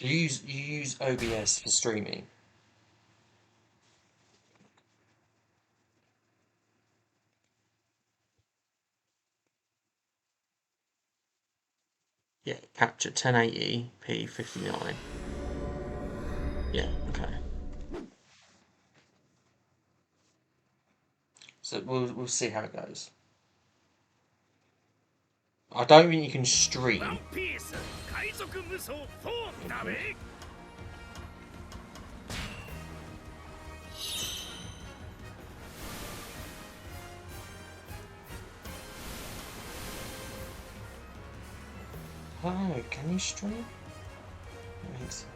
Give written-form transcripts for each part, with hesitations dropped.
You use OBS for streaming? Yeah, capture 1080p 59. Yeah, okay. So we'll see how it goes. I don't think you can stream. Oh, can you stream? I think so.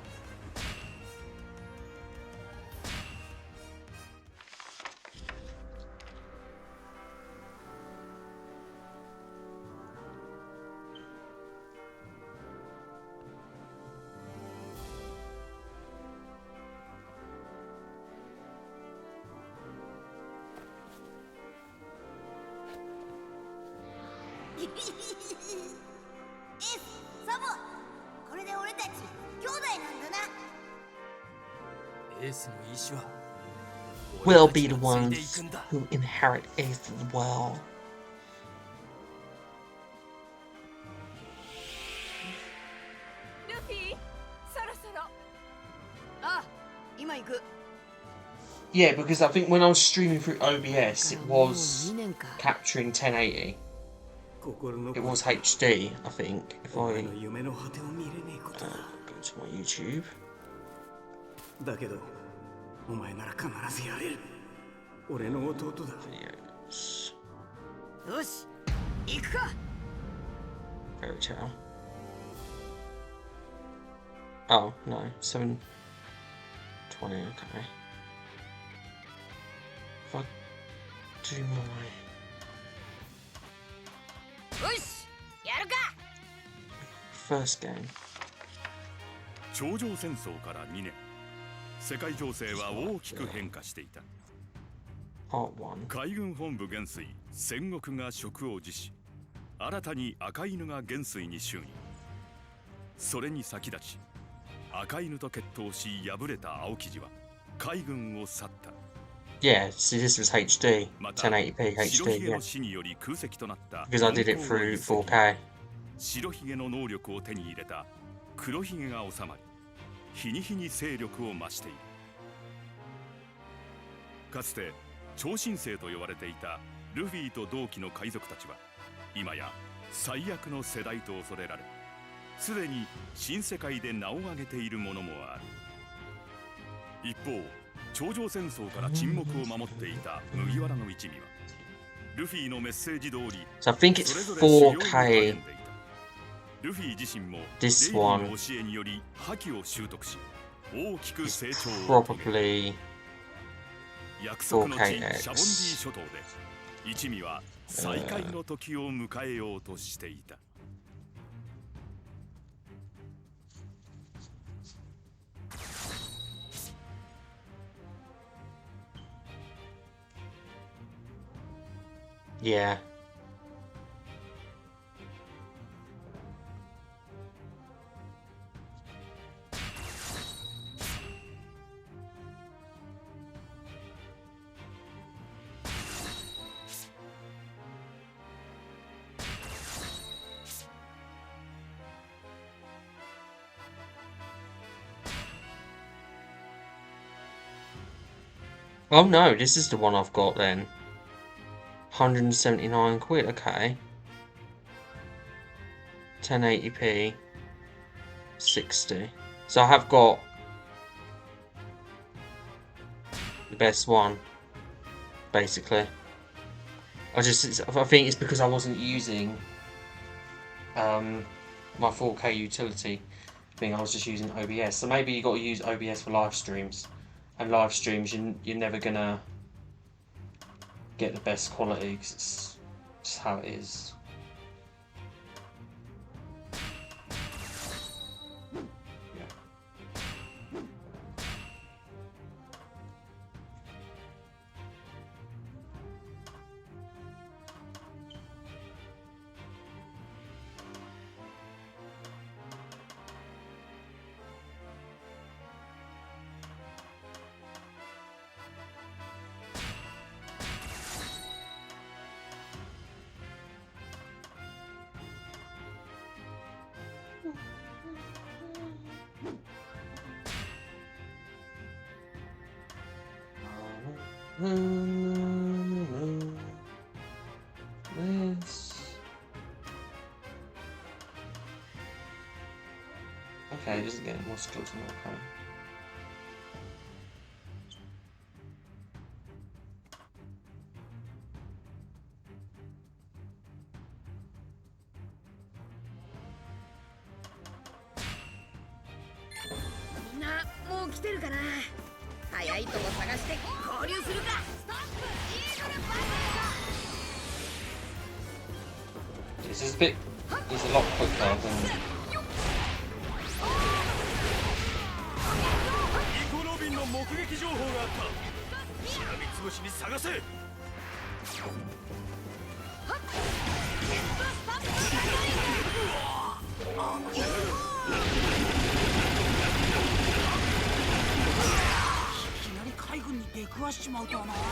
We'll be the ones who inherit Ace as well. Yeah, because I think when I was streaming through OBS, it was capturing 1080. It was HD, I think. If I go to my YouTube. Videos. Fairy Tail. Oh, no. 720, okay. If I do my... first game. 頂上戦争から2年、世界情勢は大きく変化していた。Part 1. 海軍本部元帥戦国が職を辞し、新たに赤犬が元帥に就任。それに先立ち、赤犬と決闘し敗れた青生地は海軍を去った。Yeah, see, this was HD, 1080p 白ひ HD, げ yeah. の死により空席となった Because I did it through 4K. 白ひげの能力を手に入れた黒ひげが収まり、日に日に勢力を増している。かつて超新星と呼ばれていたルフィと同期の海賊たちは今や最悪の世代と恐れられ、すでに新世界で名を上げているものもある。一方、頂上戦争から沈黙を守っていた麦わらの一味はルフィのメッセージ通り So I think it's それぞれ修行に励ん 4K. でいた。ルフィ自身も This レイリー one の教えにより覇気を習得し、大きく is 成長を遂げる。 probably 約束の地 4KX シャボンディ諸島で一味は再会の時を迎えようとしていた。yeah. Oh no, this is the one I've got then. 179 quid, okay. 1080p 60. So I have got the best one, basically. I think it's because I wasn't using my 4K utility thing. I was just using OBS. So maybe you got to use OBS for live streams, and live streams you're never gonna get the best quality because it's just how it is. This. Okay, just getting more skills in okay. This is a bit. He's a lot quicker than. ニコ・ロビンの目撃情報があった。しらみつぶしに探せ。海軍に出くわしちまうとはな。だが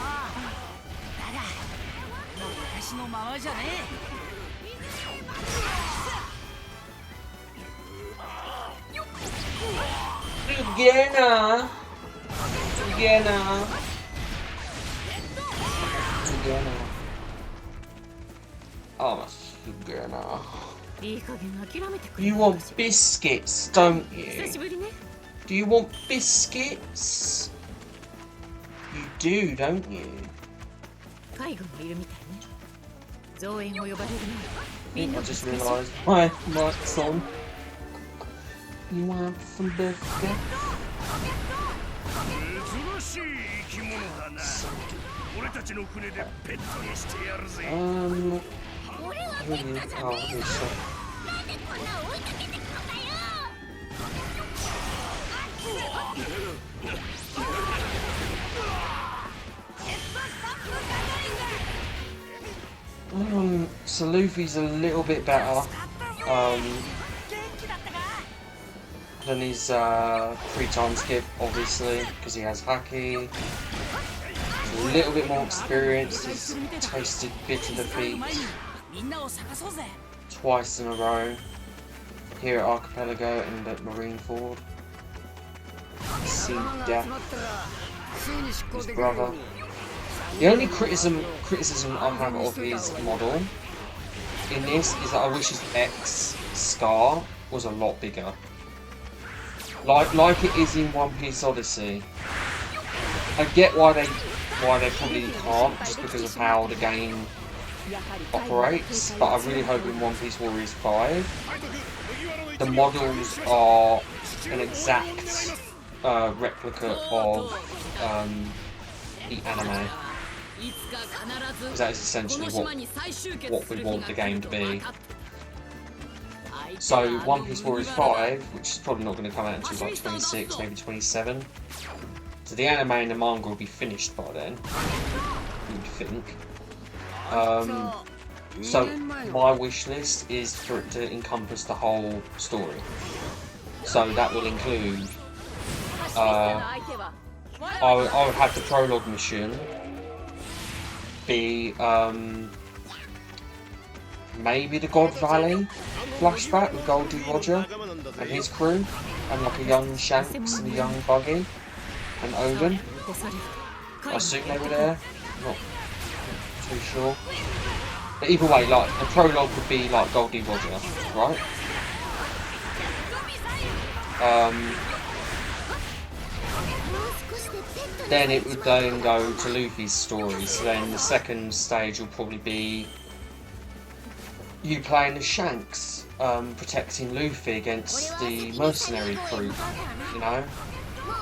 昔のままじゃねTogether. Oh, together. え。いい加減諦めてくれ。 You want biscuits, don't 久し you? ぶりね。 Do you want biscuits? You do, don't you? 海軍もいるみたいね。増援を呼ばれる前。 I think I just realised my mic's on. You want some biscuits? 珍しい生き物だな。俺たちの船でペットにしてやるぜ。Really? Oh, this shit. なんでこんな追いかけてくるんだよ。 So Luffy's a little bit better than his 3-time skip, obviously, because he has Haki. He's a little bit more experienced. He's tasted bitter defeat みんなを探そうぜ。 twice in a row here at Archipelago and at Marineford. Seen death. His brother. The only criticism I have of his model in this is that I wish his X scar was a lot bigger. Like it is in One Piece Odyssey. I get why they probably can't, just because of how the game operates, but I really hope in One Piece Warriors 5 the models are an exact replica of the anime. Because that is essentially what we want the game to be. So One Piece Warriors 5, which is probably not going to come out until like 26, maybe 27. So the anime and the manga will be finished by then, you'd think. So my wish list is for it to encompass the whole story. So that will include, I would have the prologue mission be maybe the God Valley flashback with Goldie Roger and his crew, and like a young Shanks and a young Buggy and Odin. I assume they were there, not too sure. But either way, like the prologue would be like Goldie Roger, right? Then it would then go to Luffy's story, so then the second stage will probably be you playing as Shanks, protecting Luffy against the mercenary crew, you know?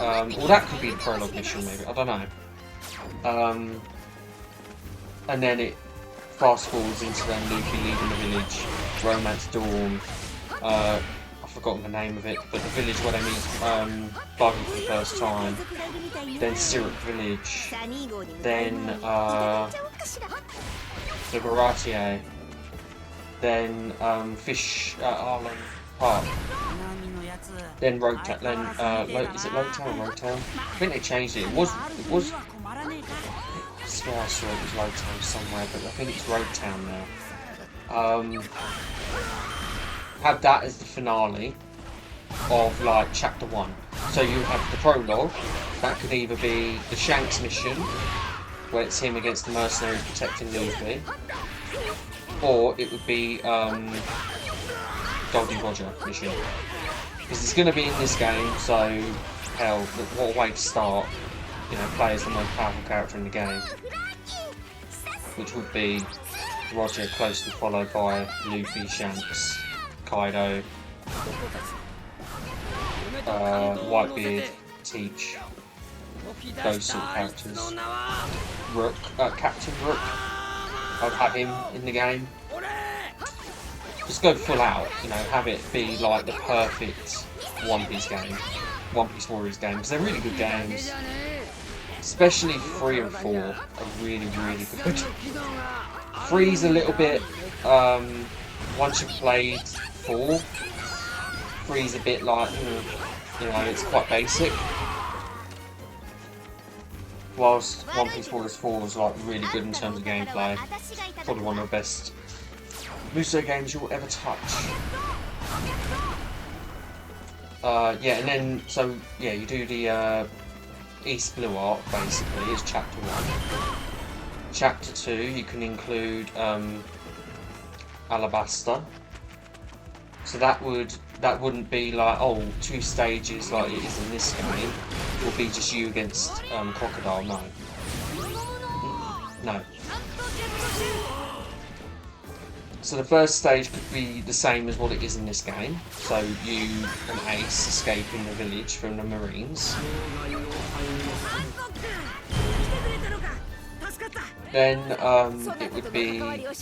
Or that could be the prologue mission maybe, I don't know. And then it fast forwards into then Luffy leaving the village, Romance Dawn, I've forgotten the name of it, but the village where they meet Buggy for the first time, then Syrup Village, then the Baratier, then Fish Island Park, then Roadtown, then is it Roadtown or Roadtown? I think they changed it. It was I swear I saw it was Roadtown somewhere, but I think it's Roadtown now. Have that as the finale of like chapter 1. So you have the prologue, that could either be the Shanks mission, where it's him against the mercenaries protecting Luffy, or it would be Goldie Roger mission. Because it's going to be in this game, so hell, what a way to start. You know, play as the most powerful character in the game, which would be Roger, closely followed by Luffy, Shanks, Kaido, Whitebeard, Teach, those sort of characters. Rook, Captain Rook, I'd have him in the game. Just go full out, you know, have it be like the perfect One Piece game, One Piece Warriors game, because they're really good games. Especially 3 and 4 are really, really good. 3's a little bit, once you've played 4, 3's a bit like, you know, it's quite basic. Whilst One Piece Warriors 4 is like really good in terms of gameplay. Probably one of the best Muso games you'll ever touch. Yeah, and then, so, yeah, you do the East Blue arc, basically, is Chapter 1. Chapter 2, you can include Alabasta. So that wouldn't be like, oh, 2 stages like it is in this game. It will be just you against Crocodile, no. No. So the first stage could be the same as what it is in this game. So you and Ace escaping the village from the Marines. Then it would be the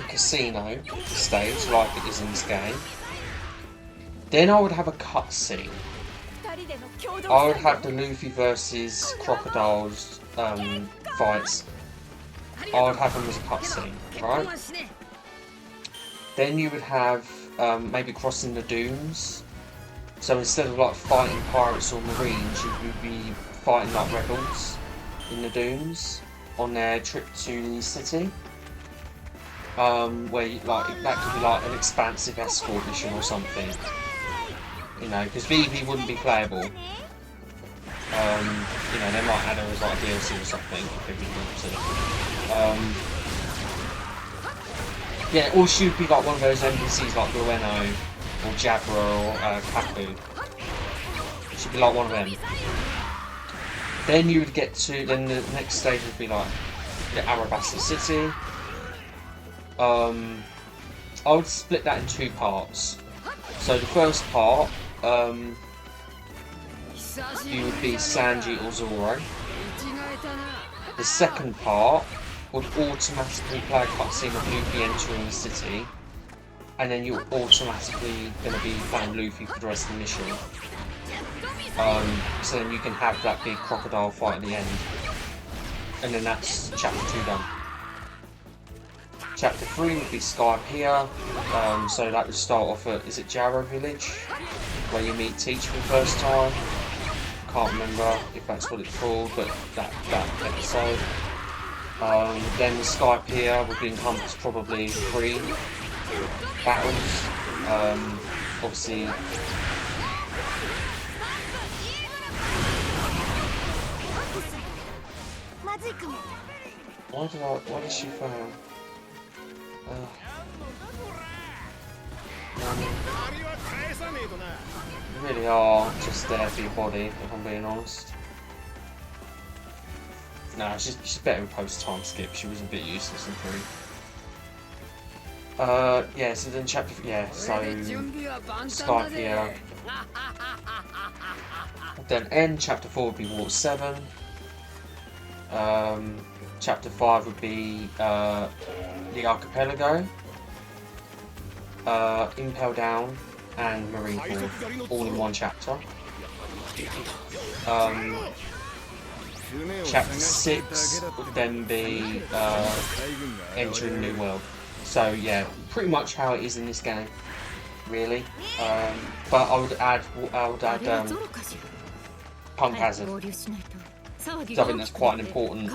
casino stage, like it is in this game. Then I would have a cutscene. I would have the Luffy versus Crocodiles fights. I would have them as a cutscene, right? Then you would have maybe crossing the dunes. So instead of like fighting pirates or marines, you would be fighting like rebels in the dunes on their trip to the city. Where you, like that could be like an expansive escort mission or something. You know, because Vivi wouldn't be playable. You know, they might add her as like a DLC or something if they really want to. Yeah, or she'd be like one of those NPCs like Lueno or Jabra or Kaku. She'd be like one of them. Then you would get to, then the next stage would be like the Arabasta City. I would split that in 2 parts. So the first part, you would be Sanji or Zoro. The second part would automatically play a cutscene of Luffy entering the city, and then you're automatically going to be playing Luffy for the rest of the mission. So then you can have that big crocodile fight at the end, and then that's chapter 2 done. Chapter 3 would be Skypiea, so that would start off at, is it Jaro Village, where you meet Teach for the first time. Can't remember if that's what it's called, but that episode. Then the Skypiea would encompass probably 3 battles. Obviously, why did she fail? You really are just there for your body, if I'm being honest. No, she's better in post-time skip. She was a bit useless in 3. Yeah, so then chapter... Yeah, so... Skypiea. Then end, chapter 4 would be Water 7. Chapter 5 would be the Archipelago, Impel Down, and Marineford, all in 1 chapter. Chapter 6 would then be Entering the New World. So yeah, pretty much how it is in this game, really. But I would add Punk Hazard. So I think that's quite an important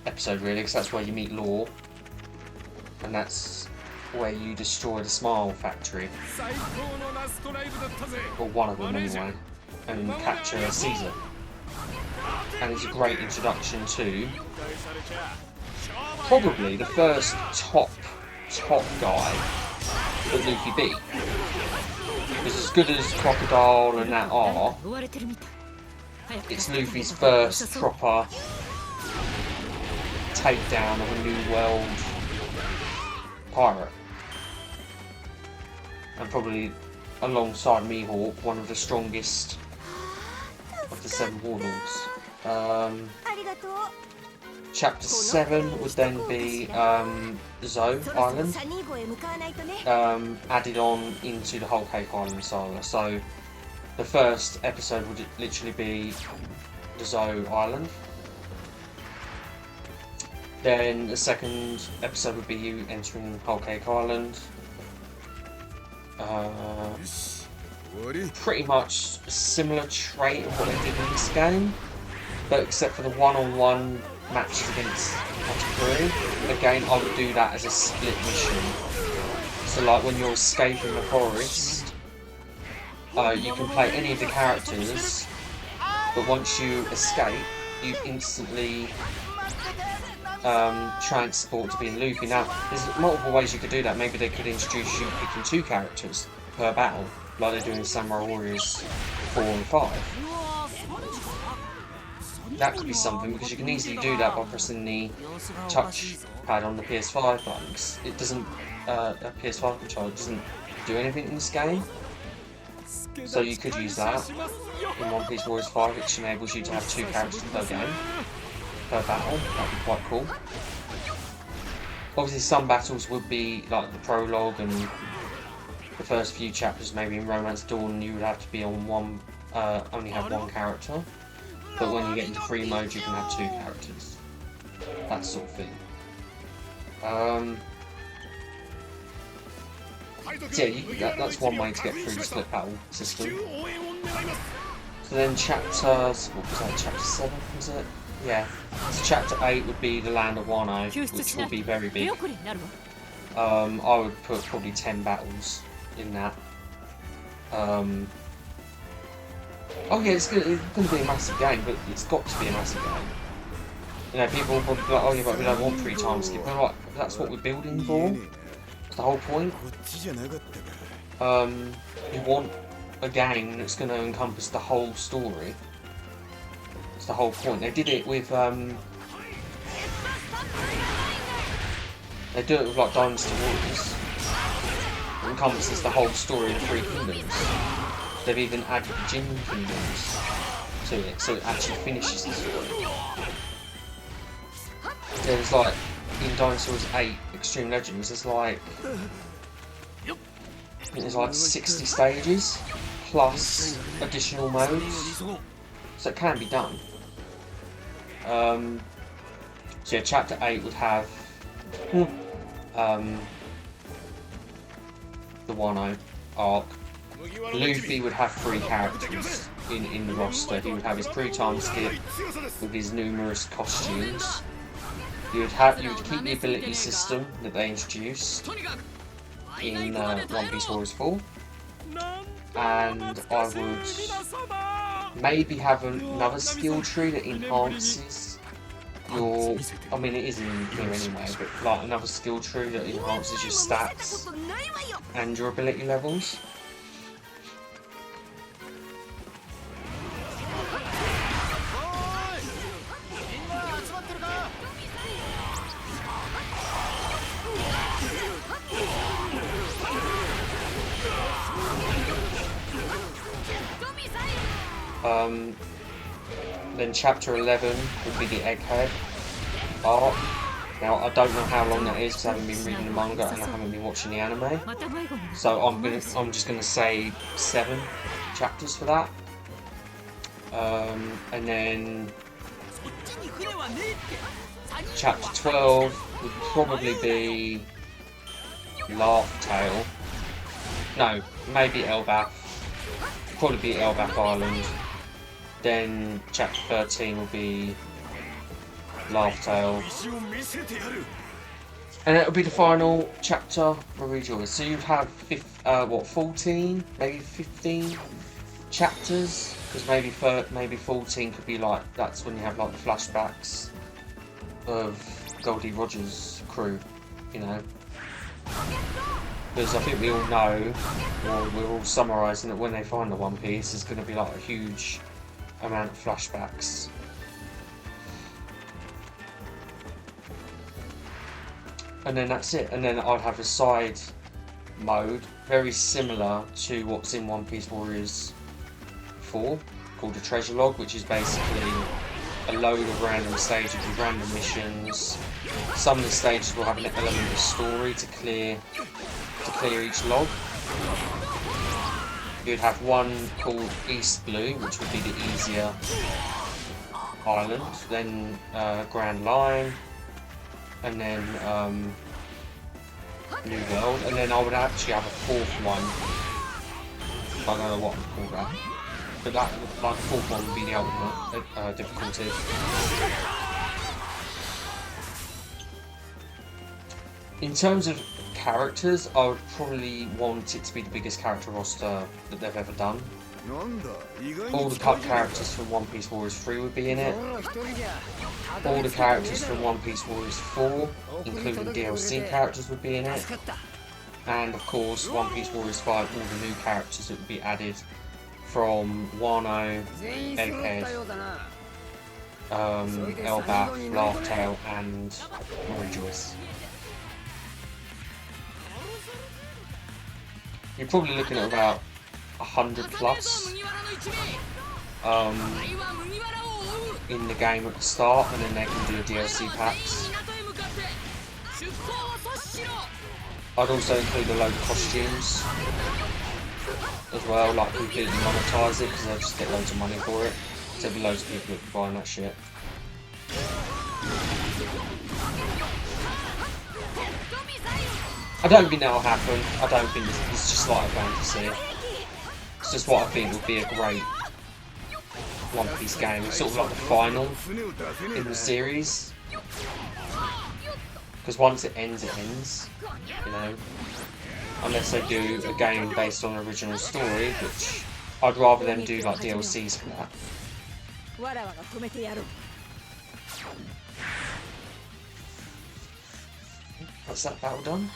episode, really, because that's where you meet Law, and that's where you destroy the Smile Factory, or one of them anyway, and capture Caesar. and it's a great introduction to probably the first top guy that Luffy beat. Because as good as Crocodile and that are, 追われてるみたい。早く it's Luffy's first proper takedown of a New World pirate. And probably alongside Mihawk, one of the strongest of the 7 warlords. Chapter 7 would then be Zou Island, added on into the whole Cake Island saga. So the first episode would literally be the Zou Island. Then the second episode would be you entering Whole Cake Island. Pretty much a similar trait of what they did in this game, but except for the one-on-one matches against Katakuri. Again, I would do that as a split mission. So like when you're escaping the forest, you can play any of the characters, but once you escape, you instantly transport to being Luffy. Now, there's multiple ways you could do that. Maybe they could introduce you picking 2 characters per battle, like they do in Samurai Warriors 4 and 5. That could be something, because you can easily do that by pressing the touch pad on the PS5 button. It doesn't, a PS5 controller doesn't do anything in this game. So you could use that in One Piece Warriors 5, which enables you to have 2 characters per game, per battle. That'd be quite cool. Obviously some battles would be like the prologue and the first few chapters, maybe in Romance Dawn you would have to be on one, only have 1 character. But when you get into free mode you can have 2 characters. That sort of thing. So yeah, that's one way to get through the split battle system. So then chapters, what was that, chapter 7 was it? Yeah. So chapter 8 would be the Land of Wano, which will be very big. I would put probably 10 battles in that. Oh yeah, it's going to be a massive game, but it's got to be a massive game. You know, people will probably be like, oh yeah, but we don't want 3 time skip. But like, that's what we're building for. That's the whole point. You want a game that's going to encompass the whole story. That's the whole point. They did it with they do it with like Dynasty Warriors. It encompasses the whole story of the 3 kingdoms. They've even added the Jin kingdoms to it, so it actually finishes the story. There's like, in Dynasty Warriors 8 Extreme Legends, there's like, I think there's like 60 stages, plus additional modes, so it can be done. So yeah, chapter 8 would have the Wano arc. Luffy would have 3 characters in the roster. He would have his pre-time skip with his numerous costumes. You would keep the ability system that they introduced in One Piece Warriors 4, and I would maybe have another skill tree that enhances your. I mean, it is in here anyway, but like another skill tree that enhances your stats and your ability levels. Then chapter 11 would be the Egghead arc. Now I don't know how long that is because I haven't been reading the manga and I haven't been watching the anime. So I'm just gonna say 7 chapters for that. And then chapter 12 would probably be Laugh Tale. No, maybe Elbaf. Probably be Elbaf Island. Then chapter 13 will be Laugh Tale. And it'll be the final chapter for Rejoice. So you'd have 14, maybe 15 chapters Because maybe 14 could be like, that's when you have like the flashbacks of Goldie Rogers' crew, you know. Because I think we all know, or we're all summarising that when they find the One Piece, there's going to be like a huge amount of flashbacks. And then that's it. And then I'd have a side mode very similar to what's in One Piece Warriors 4, called a treasure log, which is basically a load of random stages with random missions. Some of the stages will have an element of story to clear each log. You'd have one called East Blue, which would be the easier island, then Grand Line, and then New World, and then I would actually have a fourth one. I don't know what to call that, but that, like, the fourth one would be the ultimate difficulty. In terms of characters, I would probably want it to be the biggest character roster that they've ever done. All the cut characters from One Piece Warriors 3 would be in it. All the characters from One Piece Warriors 4, including DLC characters, would be in it. And of course, One Piece Warriors 5, all the new characters that would be added from Wano, Egghead, Elbaf, Laugh-Tale, and Rejoice. You're probably looking at about 100 plus in the game at the start, and then they can do DLC packs. I'd also include a load of costumes as well, like completely monetize it, because they'll just get loads of money for it. There'll be loads of people that buying that shit. I don't think that'll happen. I don't think it's just like a fantasy. It's just what I think would be a great One Piece game. It's sort of like the final in the series. Because once it ends, you know. Unless they do a game based on an original story, which I'd rather them do like DLCs for that. That's that battle done.2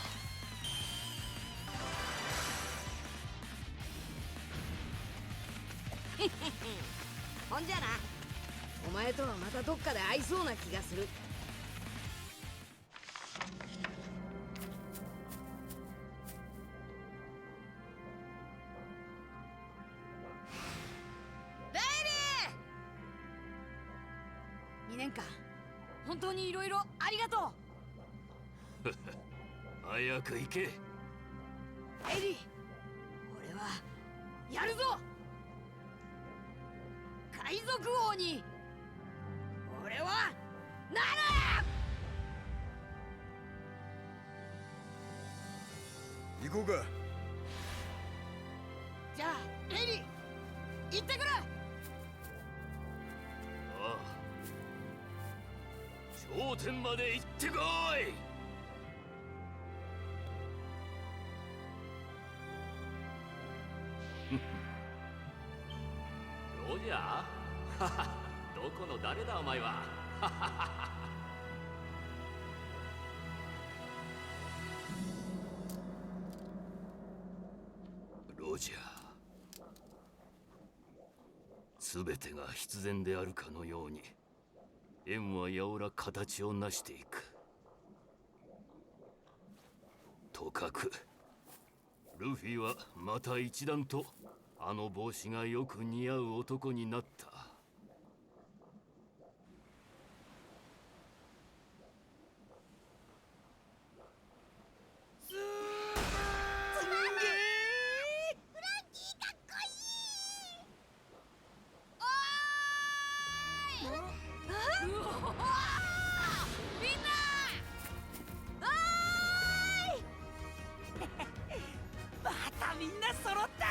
年間本当にいろいろありがとう。早く行け。エリー、俺はやるぞ。海賊王に俺はなる。行こうか。じゃあエリー、行ってくる。ああ、頂点まで行ってこい。ロジャーどこの誰だお前は。ロジャー、全てが必然であるかのように円はやおら形を成していく。とかくルフィはまた一段とあの帽子がよく似合う男になった。みんな揃った。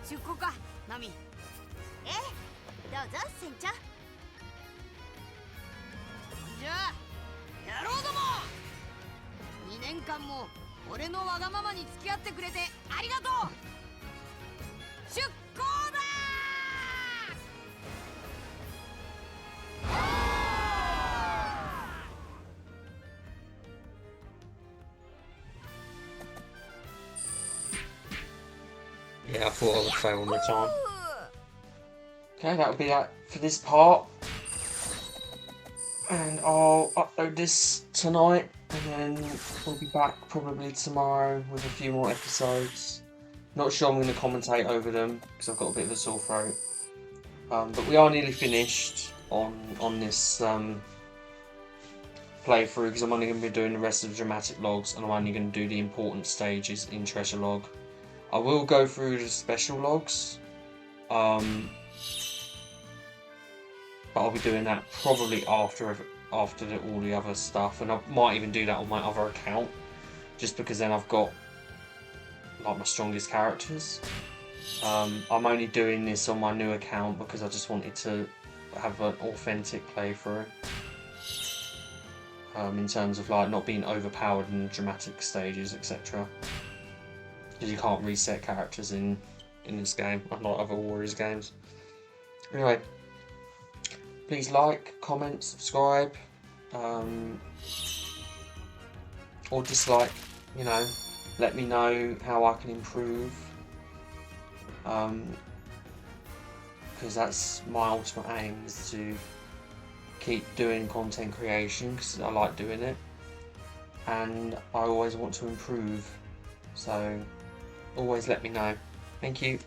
出航か、ナミ。ええ、どうぞ船長。じゃあ間も俺のわがままに付き合ってくれてありがとう。出航だYeah, I thought I would fail on the time. Okay, that'll be that for this part. And I'll upload this tonight, and then we'll be back probably tomorrow with a few more episodes. Not sure I'm going to commentate over them because I've got a bit of a sore throat. But we are nearly finished on this playthrough, because I'm only going to be doing the rest of the dramatic logs, and I'm only going to do the important stages in Treasure Log. I will go through the special logs, but I'll be doing that probably after all the other stuff, and I might even do that on my other account, just because then I've got like my strongest characters. I'm only doing this on my new account because I just wanted to have an authentic playthrough, in terms of like not being overpowered in dramatic stages, etc. Because you can't reset characters in this game, unlike other Warriors games. Anyway, please like, comment, subscribe, or dislike, you know, let me know how I can improve, because that's my ultimate aim, is to keep doing content creation, because I like doing it, and I always want to improve, so always let me know. Thank you.